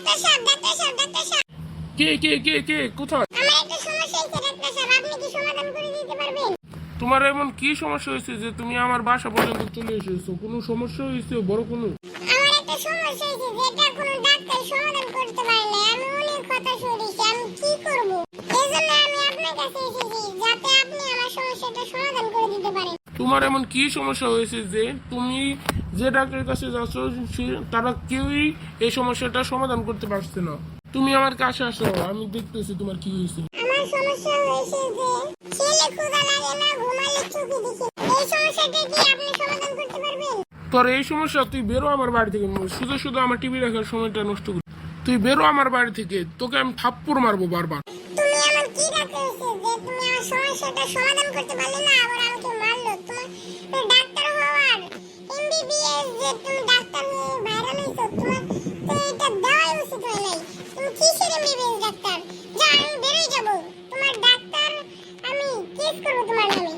Doctor সাহেব, doctor সাহেব, doctor সাহেব, কে কোথায়? আমার একটা সমস্যা হয়েছে ডাক্তার সাহেব, আপনি কি সমাধান করে দিতে পারবেন? তোমার এমন কি সমস্যা হয়েছে যে তুমি আমার বাসা পর্যন্ত চলে এসেছো? কোনো সমস্যা হয়েছে বড় কোনো? আমার একটা সমস্যা হয়েছে যেটা কোনো ডাক্তার সমাধান করতে পারে না। আমি অনেক হতাশ হয়ে গেছি, আমি কি করব? এজন্য আমি আপনার কাছে এসেছি যাতে আপনি আমার সমস্যাটা সমাধান করে দিতে পারেন। তোমার এমন কি সমস্যা হয়েছে যে তুমি যে ডাক্তারের কাছে যাচ্ছ তারা কেউই এই সমস্যাটা সমাধান করতে পারছে না? তুমি আমার কাছে আসো, আমি দেখতেছি তোমার কি হয়েছে। আমার সমস্যা হয়েছে যে খেলে ক্ষুধা লাগে না, ঘুমালে চোখে দেখি। এই সমস্যাটা কি আপনি সমাধান করতে পারবেন? তোর এই সমস্যা, তুই বেরো আমার বাড়ি থেকে। শুধু আমার টিভি দেখার সময়টা নষ্ট করি। তুই বেরো আমার বাড়ি থেকে, তোকে আমি থাপ্পড় মারবো বারবার। তুমি এমন কি ডাক্তার হয়েছে যে তুমি আমার সমস্যাটা সমাধান করতে পারলে না, আবার আমাকে মারলো? তোমার ডাক্তার হওয়ার এমবিবিএস যে তুমি ডাক্তার হয়ে ভাইরাল হইছো, তোমার তো এটা দেওয়াই উচিত হয় নাই। তুমি কিসের এমবিবিএস ডাক্তার? যা, আমি বেরোই যাব। তোমার ডাক্তার আমি কেস করবো তোমার নামে।